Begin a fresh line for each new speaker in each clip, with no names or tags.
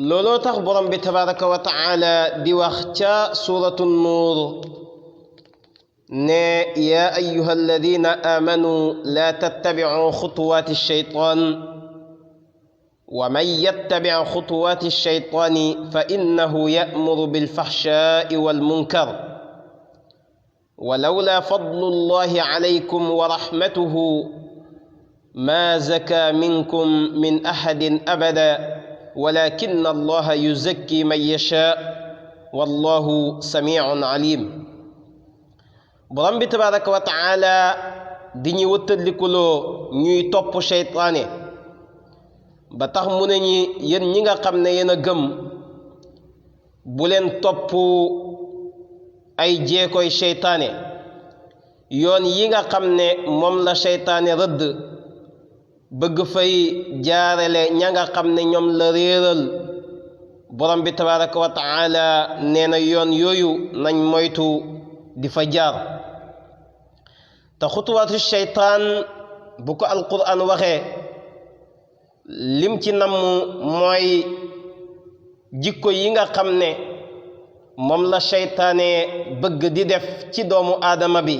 looloo tax borom bi tabaraka wa taala di wax ca suratu nuur ne yaa ayyuha alladina amanu laa tattabicu xutuwaati shaytaan wa man yattabic xutuwaati shaytaani fa innahu ya'muru bilfaxshaai walmunkar walawlaa fadlu llahi calaykum wa raxmatuhu maa zakaa minkum min axadin abada walakin allaha yuzakki man yashaa wallahu samiicun caliim. borom bi tabaraka wa taala di ñu wëttalikuloo ñuy topp seytaane ba tax mu ne ñi yéen ñi nga xam ne yéen a gëm bu leen topp ay jeekoy seytaane yoon yi nga xam ne moom la seytaane rëdd bëgg fay jaarale ña nga xam ne ñoom la réeral borom bi tabaraka wa taala nee na yoon yooyu nañ moytu di fa jaar. te xutuwaatu seytaan bu ko alquran waxee lim ci namm mooy jikko yi nga xam ne moom la seytaane bëgg di def ci doomu aadama bi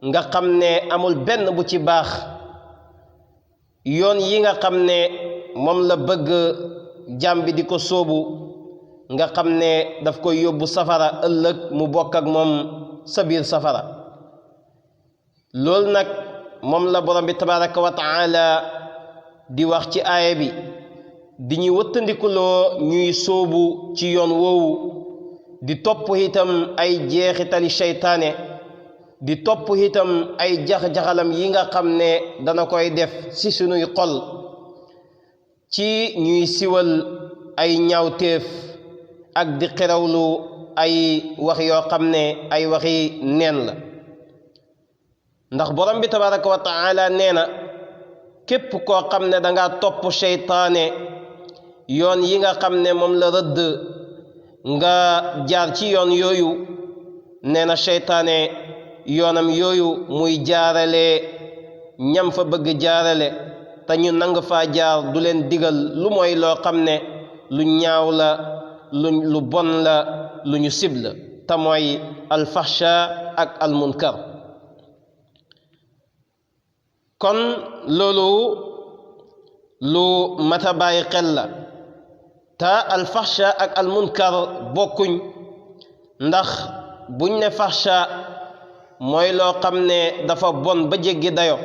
nga xam ne amul benn bu ci baax, yoon yi nga xam ne moom la bëgg jaam bi di ko sóobu nga xam ne daf koy yóbbu safara ëllëg mu bokk ak moom sa biir safara. loolu nag moom la borom bi tabaraka wa taala di wax ci aaya bi di ñuy wëttandikuloo ñuy sóobu ci yoon woowu di topp itam ay jeexitali seytaane di topp itam ay jax-jaxalam yi nga xam ne dana koy def ci sunuy xol ci ñuy siwal ay ñaawteef ak di xirawlu ay wax yoo xam ne ay waxi neen la. ndax borom bi tabaraka wa taala nee na képp koo xam ne danga topp seytaane yoon yi nga xam ne moom la rëdd nga jaar ci yoon yooyu nee na seytaane yoonam yooyu muy jaarale ñam fa bëgg jaarale te ñu nang faa jaar du leen digal lu mooy loo xam ne lu ñaaw la lu bon la lu ñu sib la te mooy alfaxsha ak almunkar. kon loolu lu mata bàyyi xel la te alfaxsha ak almunkar bokkuñ, ndax buñ ne faxsha mooy loo xam ne dafa bon ba jéggi dayo,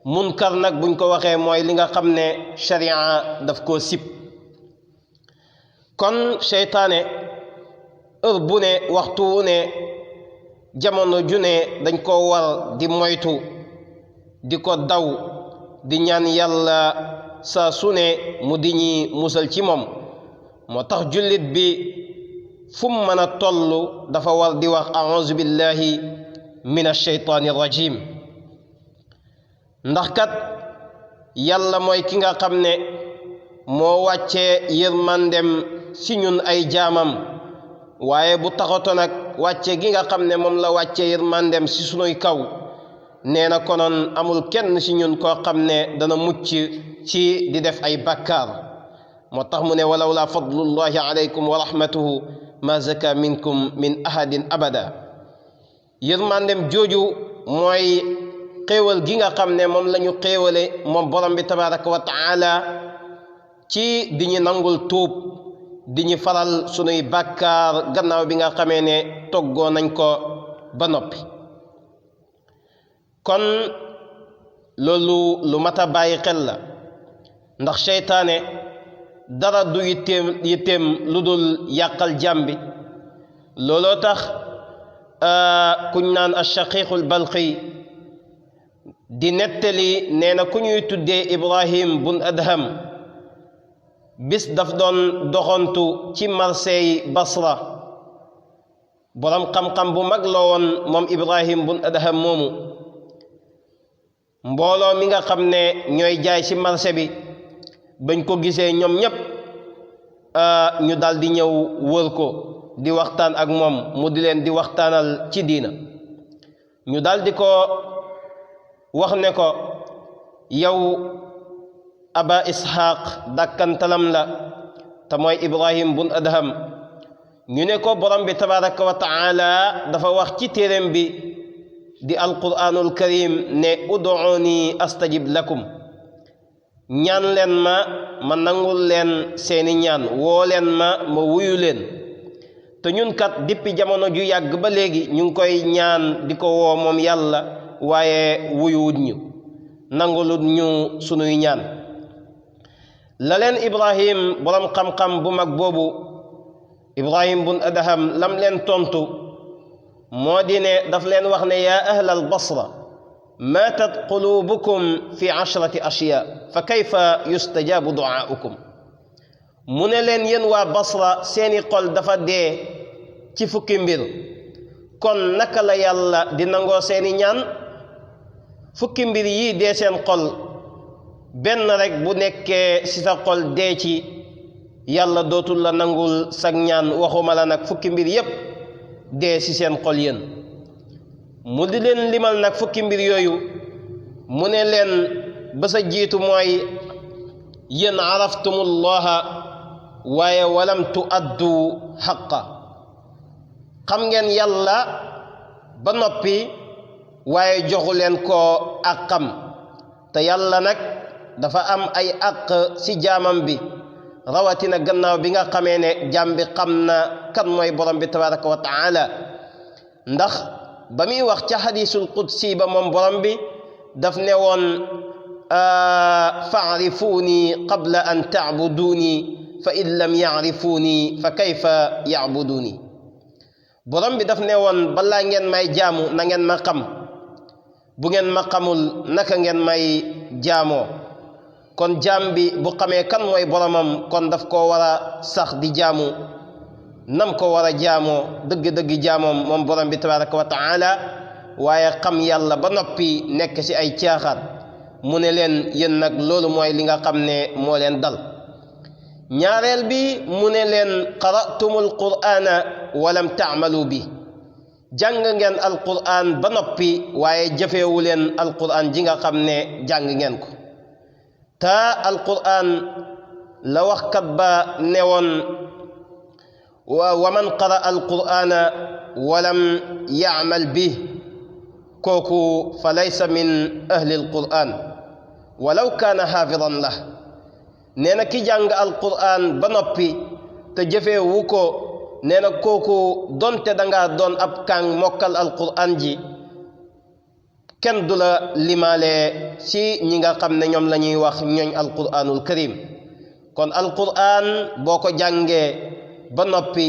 munkar nag buñ ko waxee mooy li nga xam ne sharia daf koo sib. kon seytaane heure bu ne waxtu wu ne jamono ju ne dañ ko war di moytu di ko daw di ñaan yàlla saa su ne mu di ñi musal ci moom. moo tax jullit bi fu mu mën a toll dafa war di wax a'uuzu billahi min ash-shaytaani rajim, ndax kat yàlla mooy ki nga xam ne moo wàccee yërmandem ci ñun ay jaamam, waaye bu taxato nag wàcce gi nga xam ne moom la wàccee yërmandem ci sunuy kaw nee na konoon amul kenn ci ñun koo xam ne dana mucc ci di def ay bàkkaar. moo tax mu ne walawlaa fadlullahi alaykum wa rahmatuhu ma zaka minkum min ahadin abada. yërmandem jooju mooy xéewal gi nga xam ne moom la ñu xéewale moom borom bi tabaraka wa taala ci di ñu nangul tuub di ñu faral sunuy bàkkaar gannaaw bi nga xamee ne toggoo nañ ko ba noppi. kon loolu lu mat a bàyyi xel la, ndax seytaane dara du yitteem lu dul yàqal jaam bi. looloo tax kuñ naan ash-Shaqiiqul Balqi di nettali nee na ku ñuy tuddee Ibrahim bun Adham bis daf doon doxantu ci marseey Basra. borom xam-xam bu mag la woon moom Ibrahim bun Adham moomu. mbooloo mi nga xam ne ñooy jaay ci marché bi bañ ko gisee ñoom ñépp ñu daldi ñëw wër ko di waxtaan ak moom mu di leen di waxtaanal ci diina. ñu daldi ko wax ne ko yow aba ishaq dàkkantalam la te mooy Ibrahim bun Adham ñu ne ko borom bi tabaraka wa taala dafa wax ci téeréem bi di alquranul karim ne ud'uuni astajib lakum ñaan leen ma nangul leen seeni ñaan woo leen ma wuyu leen te ñun kat dippi jamono ju yàgg ba léegi ñu ngi koy ñaan di ko woo moom yàlla waaye wuyuwut ñu nangulut ñu sunuy ñaan la leen Ibrahim borom xam-xam bu mag boobu Ibrahim bun Adham lam leen tontu moo di ne daf leen wax ne yaa ahlal basra maatat qulubukum fi 10 ashyaa fa kayfa yustajabu du'aa'ukum mu ne leen yéen waa basra seeni xol dafa dee ci fukki mbir kon naka la yàlla di nangoo seeni ñaan fukki mbir yii dee seen xol benn rek bu nekkee ci sa xol dee ci yàlla dootul la nangul sag ñaan waxuma la nag fukki mbir yépp dee ci seen xol yéen mu di leen limal nag fukki mbir yooyu mu ne leen ba sa jiitu mooy yéen araftumullaha waaye walam tuaddu xaqa xam ngeen yàlla ba noppi waaye joxu leen ko àqam te yàlla nag dafa am ay àq ci jaamam bi rawatina gannaaw bi nga xamee ne jaam bi xam na kan mooy borom bi tabaraka wa taala ndax ba muy wax ca xadiisul qudsi ba moom borom bi daf ne woon fa'rifuuni qabla an ta'buduuni fa in lam ya'rifuuni fa kayfa ya'buduuni borom bi daf ne woon balaa ngeen may jaamu na ngeen ma xam bu ngeen ma xamul naka ngeen may jaamoo kon jaam bi bu xamee kan mooy boromam kon daf koo war a sax di jaamu nam ko war a jaamoo dëgg-dëgg jaamoom moom borom bi tabaraka wa taala waaye xam yàlla ba noppi nekk ci ay caaxaan mu ne leen yéen nag loolu mooy li nga xam ne moo leen dal ñaareel bi mu ne leen qara'tumul qur'ana walam ta'malu bi jàng ngeen alqur'an ba noppi waaye jëfeewu leen alqur'an ji nga xam ne jàng ngeen ko te alqur'an la waxkat ba ne woon wa man qara'a alqur'ana walam ya'mal bi kooku fa laysa min ahli alqur'an walaw kaana xaafidan la nee na ki jàng alqur'an ba noppi te jëfeewu ko nee na kooku donte danga doon ab kàng mokkal alqur'an ji kenn du la limaale ci ñi nga xam ne ñoom la ñuy wax ñooñ alqur'anul karim kon alqur'an boo ko jàngee ba noppi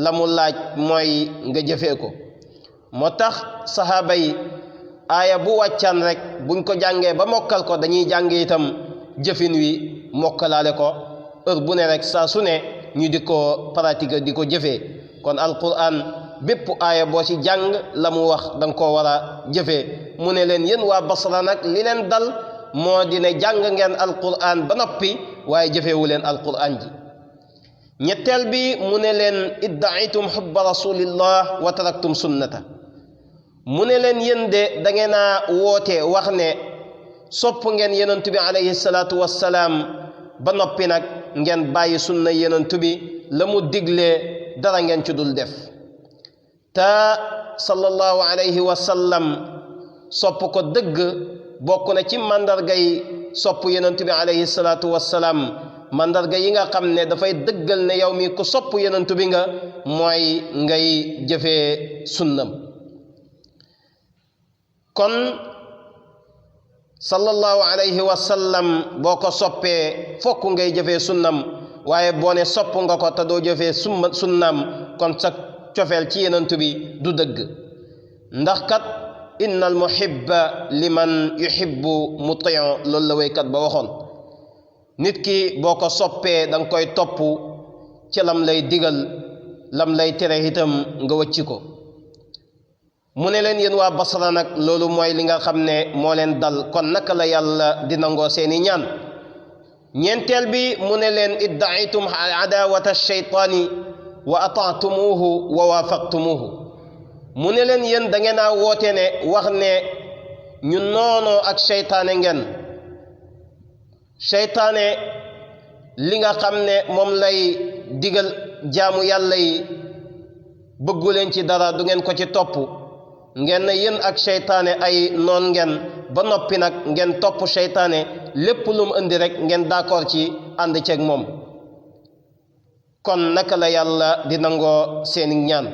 la mu laaj mooy nga jëfee ko moo tax sahaaba yi aaya bu wàccaan rek buñ ko jàngee ba mokkal ko dañuy jàng itam jëfin wi mokkalaale ko heure bu ne rek saa su ne ñu di ko pratique di ko jëfee kon alquran bépp aaya boo ci jàng la mu wax danga koo war a jëfee mu ne leen yéen waa Basra nag li leen dal moo di ne jàng ngeen alquran ba noppi waaye jëfeewu leen alquran ji ñetteel bi mu ne leen iddaitum xubba rasulillah wa taraktum sunnata mu ne leen yéen de da ngeen a woote wax ne sopp ngeen yonent bi alayhi salaatu wassalaam ba noppi nag ngeen bàyyi sunna yonent bi la mu diglee dara ngeen ci dul def te sallallahu alayhi wa sallam sopp ko dëgg bokk na ci mandargay sopp yonent bi alayhi salaatu wassalaam mandarga yi nga xam ne dafay dëggal ne yow mi ku sopp yonent bi nga mooy ngay jëfee sunnam kon sallallahu alayhi wa sallam boo ko soppee fokk ngay jëfee sunnam waaye boo ne sopp nga ko te doo jëfee sunnam kon sa cofeel ci yonent bi du dëgg ndax kat inna al muhibba liman yuhibbu muti'u loolu la waykat ba waxoon nit ki boo ko soppee da nga koy topp ci lam lay digal lam lay tere itam nga wëcci ko mu ne leen yéen waa Basra nag loolu mooy li nga xam ne moo leen dal kon naka la yàlla di nangoo seeni ñaan ñeenteel bi mu ne leen iddaitum adawata shaytaani wa ataatumuhu wa waafaqtumuhu mu ne leen yéen da ngeen a woote ne wax ne ñu noonoo ak seytaane ngeen seytaane li nga xam ne moom lay digal jaamu yàlla yi bëggu leen ci dara du ngeen ko ci topp ngeen ne yéen ak seytaane ay noon ngeen ba noppi nag ngeen topp seytaane lépp lu mu indi rek ngeen d'accord ci ànd ceeg moom kon naka la yàlla di nangoo seeni ñaan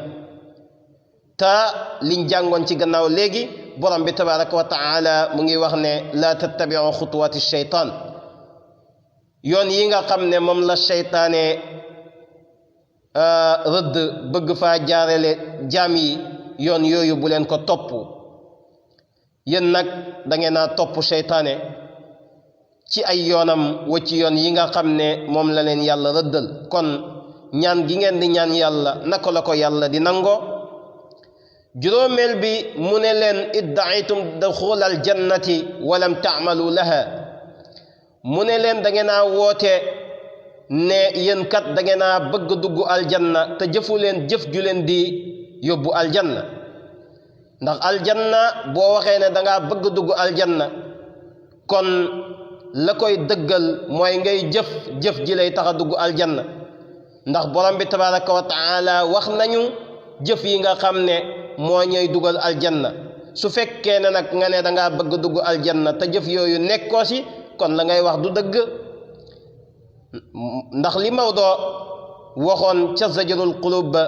ta liñ jàngoon ci gannaaw léegi borom bi tabaraka wa taala mu ngi wax ne la tattabi'u xutuwaati sheytaan yoon yi nga xam ne moom la seytaane rëdd bëgg faa jaarale jaam yi yoon yooyu bu leen ko topp yéen nag da ngeen a topp seytaane ci ay yoonam wa ci yoon yi nga xam ne moom la leen yàlla rëddal kon ñaan gi ngeen di ñaan yàlla naka la ko yàlla di nangoo juróomeel bi mu ne leen iddaitum duxul al jannati walam taamalu laha mu ne leen da ngeen a woote ne yéen kat da ngeen a bëgg dugg aljanna te jëfu leen jëf ju leen di yóbbu aljanna ndax aljanna boo waxee ne da ngaa bëgg dugg aljanna kon la koy dëggal mooy ngay jëf ji lay tax a dugg aljanna ndax borom bi tabaraka wa taala wax nañu jëf yi nga xam ne moo ñooy dugal aljanna su fekkee ne nag nga ne da ngaa bëgg dugg aljanna te jëf yooyu nekkoo si kon la ngay wax du dëgg ndax li Maodo waxoon ca zajrul qulub ba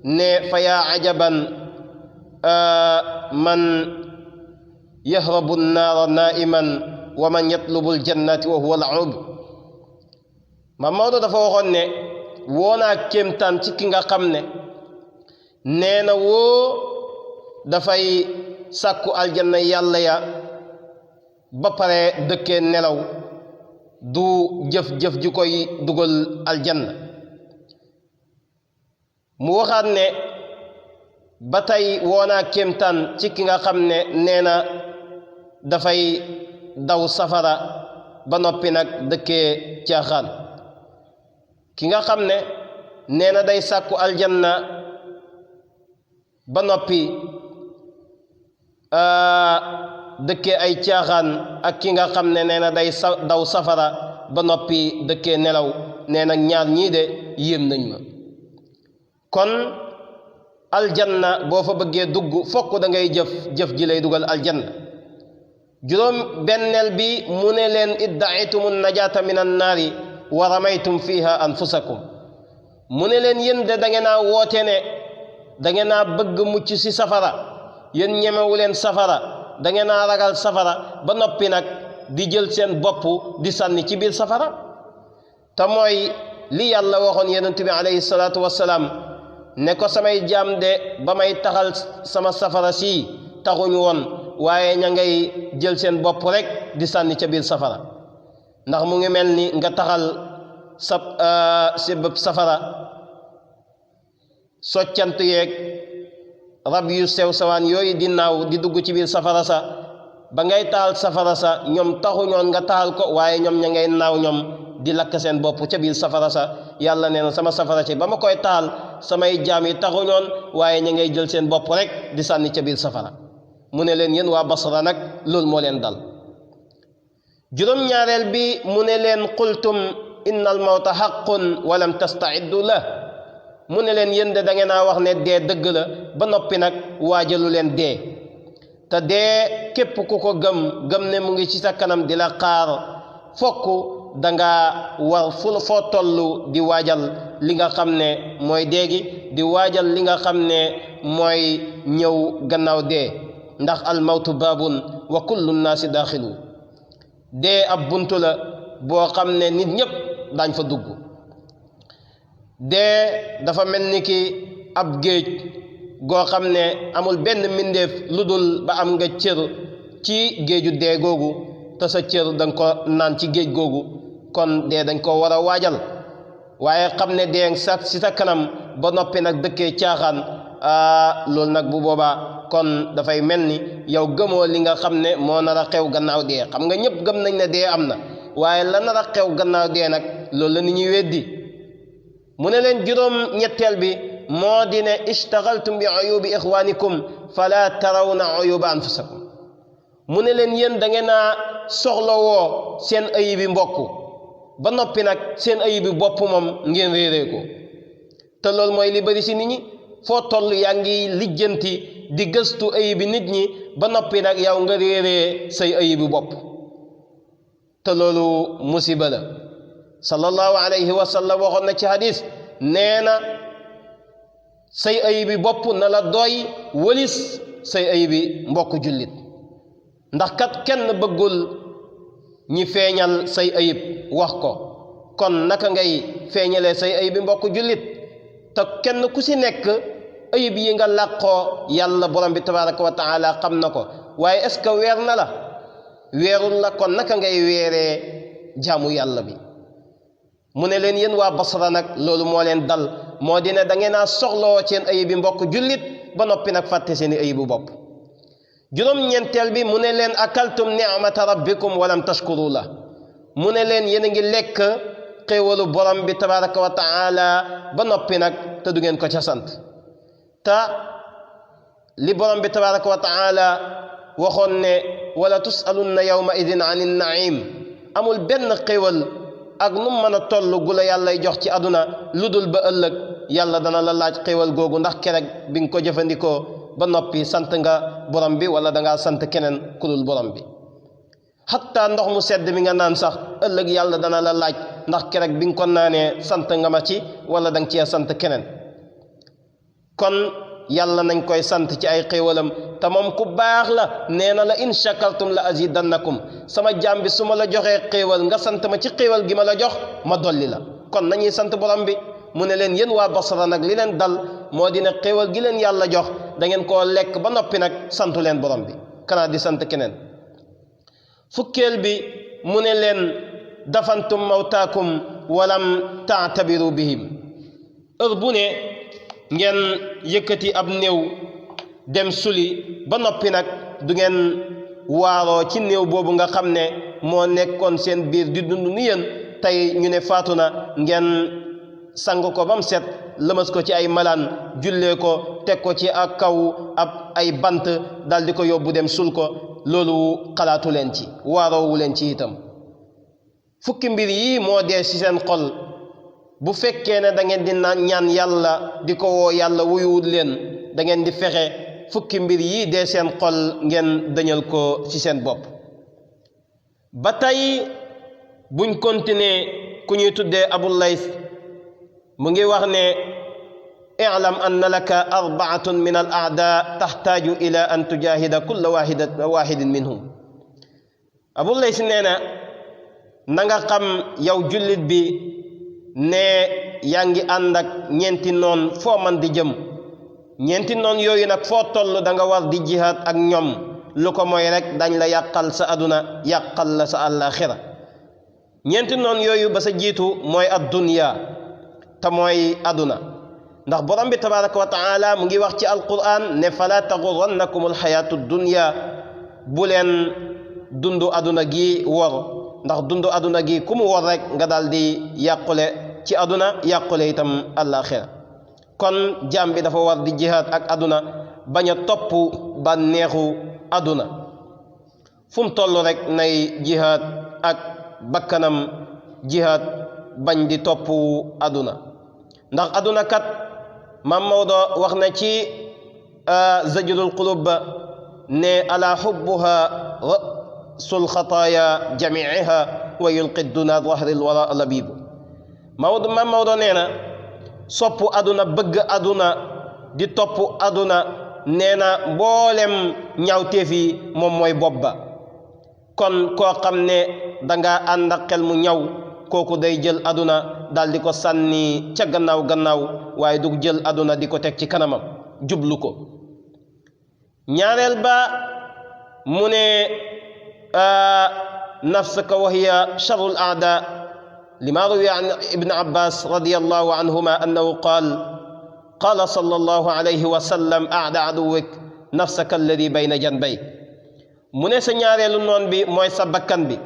ne fa yaa ajaban man yahrabu nnaara naiman wa man yatlubu aljannati wa huwa al'ub ma Maodo dafa waxoon ne woonaa kéemtaan ci ki nga xam ne nee na woo dafay sàkku aljanna yàlla ya ba pare dëkkee nelaw du jëf-jëf ji koy dugal aljanna mu waxaat ne ba tey woonaa kéemtaan ci ki nga xam ne nee na dafay daw safara ba noppi nag dëkkee caaxaan ki nga xam ne nee na day sàkku aljanna ba noppi dëkkee ay caaxaan ak ki nga xam ne nee na day daw safara ba noppi dëkkee nelaw nee na ñaar ñii de yéem nañ ma kon aljanna boo fa bëggee dugg fokk da ngay jëf ji lay dugal aljanna juróom benneel bi mu ne leen iddaitum najaata min annaari wa ramaytum fiha anfusakum mu ne leen yéen de da ngeen a woote ne da ngeen a bëgg mucc ci safara yéen ñemewu leen safara da ngeen a ragal safara ba noppi nag di jël seen bopp di sànni ci biir safara te mooy li yàlla waxoon yonent bi alayhi salaatu wassalaam ne ko samay jaam de ba may taxal sama safara si taxuñu woon waaye ña ngay jël seen bopp rek di sànni ca biir safara ndax mu ngi mel ni nga taxal si bëb safara soccant yeeg rab yu sew sawaan yooyu di naaw di dugg ci biir safara sa ba ngay taal safara sa ñoom taxuñoon nga taal ko waaye ñoom ña ngay naaw ñoom di lakk seen bopp ca biir safara sa yàlla nee na sama safara ci ba ma koy taal samay jaam yi taxuñoon waaye ña ngay jël seen bopp rek di sànni ca biir safara mu ne leen yéen waa Basra nag loolu moo leen dal juróom-ñaareel bi mu ne leen qultum inna al mawta haqqun wa lam tastaiddu la mu ne leen yéen de da ngeen a wax ne dee dëgg la ba noppi nag waajalu leen dee te dee képp ku ko gëm ne mu ngi ci sa kanam di la xaar fokk danga war foo tollu di waajal li nga xam ne mooy dee gi di waajal li nga xam ne mooy ñëw gannaaw dee ndax almawtu baabun wa kullu nnaasi daaxilu dee ab buntu la boo xam ne nit ñépp daañ fa dugg dee dafa mel ni ki ab géej goo xam ne amul benn mbindeef lu dul ba am nga cër ci géeju dee googu te sa cër danga ko naan ci géej googu kon dee dañ ko war a waajal waaye xam ne dee sax ci sa kanam ba noppi nag dëkkee caaxaan loolu nag bu boobaa kon dafay mel ni yow gëmoo li nga xam ne moo nar a xew gannaaw dee xam nga ñëpp gëm nañ ne dee am na waaye la nar a xew gannaaw dee nag loolu la nit ñuy weddi mu ne leen juróom ñetteel bi moo di ne ishtagaltum bi uyubi ixwanikum fala tarawna uyuba anfusakum mu ne leen yéen da ngeen a soxlawoo seen ayibi mbokk ba noppi nag seen ayib bi bopp moom ngeen réeree ko te loolu mooy li bari ci nit ñi foo toll yaa ngi lijjanti di gëstu ayib bi nit ñi ba noppi nag yow nga réeree say ayib bi bopp te loolu musiba la sallallahu alayhi wa sallam waxoon na ci hadis nee na say ayib bi bopp na la doy wëlis say ayib bi mbokk jullit ndax kat kenn bëggul ñi feeñal say ayib wax ko kon naka ngay feeñalee say ayib bi mbokk jullit te kenn ku ci nekk ayib yi nga làqoo yàlla borom bi tabaraka wa taala xam na ko waaye est-ce que weer na la weerul la kon naka ngay weeree jaamu yàlla bi mu ne leen yéen waa Basra nag loolu moo leen dal moo di ne da ngeen a soxlawoo seen ayib bi mbokk jullit ba noppi nag fàtte seeni ayibu bopp juróom-ñeenteel bi mu ne leen akaltum ni'mata rabbikum walam tashkuru la mu ne leen yéen a ngi lekk xéewalu borom bi tabaraka wa taala ba noppi nag te du ngeen ko ca sant te li borom bi tabaraka wa taala waxoon ne wala tusalunna yawma idin anin naim amul benn xéewal ak nu mën a toll gu la yàllay jox ci àdduna lu dul ba ëllëg yàlla dana la laaj xéewal googu ndax kerek bi nga ko jëfandikoo ba noppi sant nga borom bi wala dangaa sant keneen ku dul borom bi xatta ndox mu sedd mi nga naan sax ëllëg yàlla dana la laaj ndax kerek bi nga ko naanee sant nga ma ci wala danga cee sant keneen kon yàlla nañ koy sant ci ay xéewalam te moom ku baax la nee na la in shakartum la azidannakum sama jaam bi su ma la joxee xéewal nga sant ma ci xéewal gi ma la jox ma dolli la kon nañuy sant borom bi mu ne leen yéen waa Basra nag li leen dal moo di ne xéewal gi leen yàlla jox da ngeen koo lekk ba noppi nag santu leen borom bi kanaa di sant keneen fukkeel bi mu ne leen dafantum mawtaakum walam taatabiru bihim heure bu ne ngeen yëkkati ab néew dem suli ba noppi nag du ngeen waaroo ci néew boobu nga xam ne moo nekkoon seen biir di dund ni yéen tey ñu ne faatu na ngeen sang ko ba mu set lëmas ko ci ay malaan jullee ko teg ko ci ak kaw ab ay bant dal di ko yóbbu dem sul ko loolu xalaatu leen ci waaroowu leen ci itam fukki mbir yi moo dee ci seen xol bu fekkee ne da ngeen di ñaan yàlla di ko woo yàlla wuyuwul leen da ngeen di fexe fukki mbir yi dee seen xol ngeen dañal ko ci seen bopp ba tey buñ continuer ku ñuy tuddee Abu Lays mu ngi wax ne i'lam anna laka arbaatun min al aada taxtaaju ila an tujahida kulla waxidin minhum Abu Lays nee na nga xam yow jullit bi ne yaa ngi ànd ak ñeenti noon foo man di jëm ñeenti noon yooyu nag foo toll da nga war di jihaad ak ñoom lu ko mooy rek dañ la yàqal sa aduna yàqal la sa àllaaxira ñeenti noon yooyu ba sa jiitu mooy addunya te mooy aduna ndax borom bi tabaraka wa taala mu ngi wax ci alquran ne fala taxurannakum alxayaatu dunya bu leen dundu aduna gi wor ndax dundu aduna gi ku mu wor rek nga daal di yàqule ci aduna yàqule itam àllaaxira kon jaam bi dafa war di jihaad ak aduna bañ a topp bànneexu aduna fu mu toll rek nay jihaad ak bakkanam jihaad bañ di topp aduna ndax aduna kat Maam Maodo wax na ci zajrul qulub ba ne ala hubbuha sul xataaya jamiiha wa yulqi duna zahril wara labibu Maam Maodo nee na sopp aduna bëgg aduna di topp aduna nee na mboolem ñaawteef yi moom mooy bopp ba kon koo xam ne danga ànd ak xel mu ñaw kooku day jël aduna dal di ko sànni ca gannaaw waaye du jël aduna di ko teg ci kanamam jublu ko ñaareel ba mu ne nafsaka wa hiya sharrul aada lima ruwiya an ibn abbas radiyallahu anhuma annahu qala sallallahu alayhi wa sallam aada aduwik nafsaka alladi bayna janbayk mu ne sa ñaareelu noon bi mooy sa bakkan bi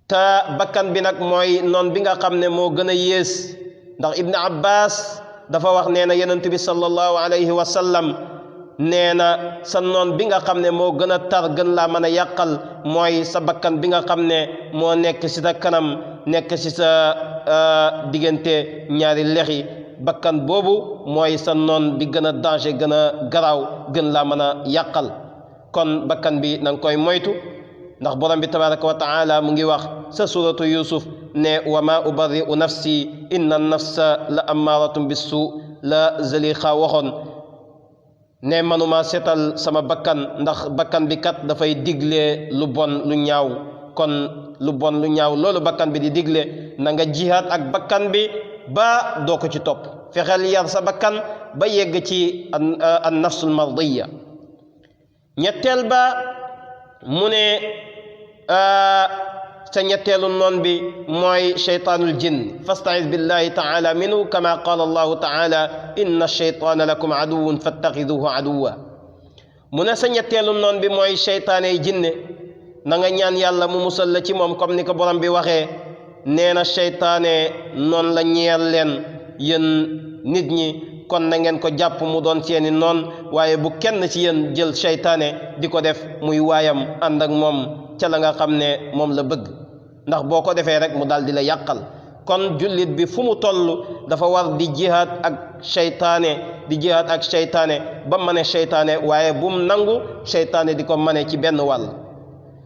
te bakkan bi nag mooy noon bi nga xam ne moo gën a yées ndax ibn abbas dafa wax nee na yonent bi sallallahu alayhi wa sallam nee na sa noon bi nga xam ne moo gën a tar gën laa mën a yàqal mooy sa bakkan bi nga xam ne moo nekk ci sa kanam nekk ci sa diggante ñaari lexi bakkan boobu mooy sa noon bi gën a danger gën a garaaw gën laa mën a yàqal kon bakkan bi na nga koy moytu ndax borom bi tabaraka wa taala mu ngi wax sa suratu yusuf ne wa ma ubarri'u nafsi inna nafsa la ammaratun bisu la Zalixa waxoon ne manuma seetal sama bakkan ndax bakkan bi kat dafay digle lu bon lu ñaaw kon lu bon lu ñaaw loolu bakkan bi di digle na nga jihaad ak bakkan bi ba doo ko ci topp fexeel yar sa bakkan ba yegg ci an nafsul mardiya ñetteel ba mu ne sa ñetteelu noon bi mooy sheytaanul jinn fastaiz billahi taala minhu kama qala allahu taala inna sheytaana lakum aduwun fattaxiduhu aduwa mu ne sa ñetteelu noon bi mooy sheytaane jinne na nga ñaan yàlla mu musal la ci moom comme ni ko borom bi waxee nee na sheytaane noon la ñeel leen yéen nit ñi kon na ngeen ko jàpp mu doon seeni noon waaye bu kenn ci yéen jël sheytaane di ko def muy waayam ànd ak moom ca la nga xam ne moom la bëgg ndax boo ko defee rek mu daal di la yàqal kon jullit bi fu mu toll dafa war di jihaad ak sheytaane ba mane sheytaane waaye bu mu nangu sheytaane di ko mane ci benn wàll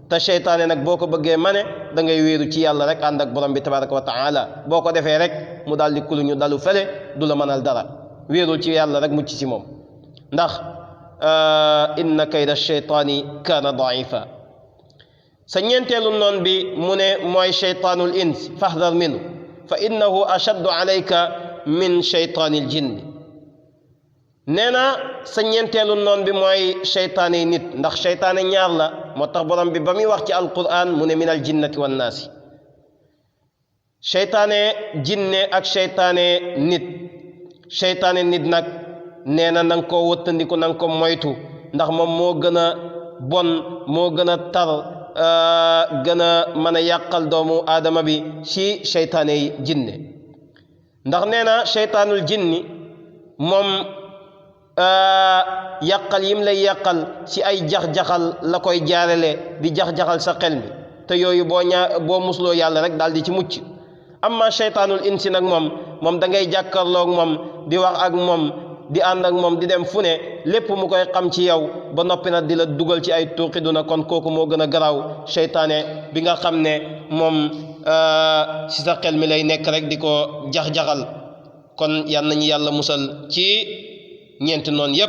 te sheytaane nag boo ko bëggee mane da ngay wéeru ci yàlla rek ànd ak borom bi tabaraka wa taala boo ko defee rek mu daal di kuluñu dalu fële du la mënal dara wéerul ci yàlla rek mucc ci moom ndax inna kayda sheytaani kaana daifa sa ñeenteelu noon bi mu ne mooy sheytaanul ins fahdar minhu fa innahu ashaddu alayka min sheytaanil jinni nee na sa ñeenteelu noon bi mooy sheytaane nit ndax sheytaane ñaar la moo tax borom bi ba muy wax ci alquran mu ne min al jinnati wan naasi sheytaane jinne ak sheytaane nit nag nee na nga koo wëttandiku na nga ko moytu ndax moom moo gën a bon moo gën a tar gën a mën a yàqal doomu aadama bi ci sheytaane yi jinne ndax nee na sheytaanul jinni moom yàqal yim lay yàqal ci ay jax-jaxal la koy jaarale di jax-jaxal sa xel mi te yooyu boo musloo yàlla rek daal di ci mucc amma sheytaanul insi nag moom da ngay jàkkarloog moom di wax ak moom di ànd ak moom di dem fu ne lépp mu koy xam ci yow ba noppi nag di la dugal ci ay tuuxiduna kon kooku moo gën a garaaw sheytaane bi nga xam ne moom ci sa xel mi lay nekk rek di ko jax-jaxal kon yal nañu yàlla musal ci ñeenti noonu yépp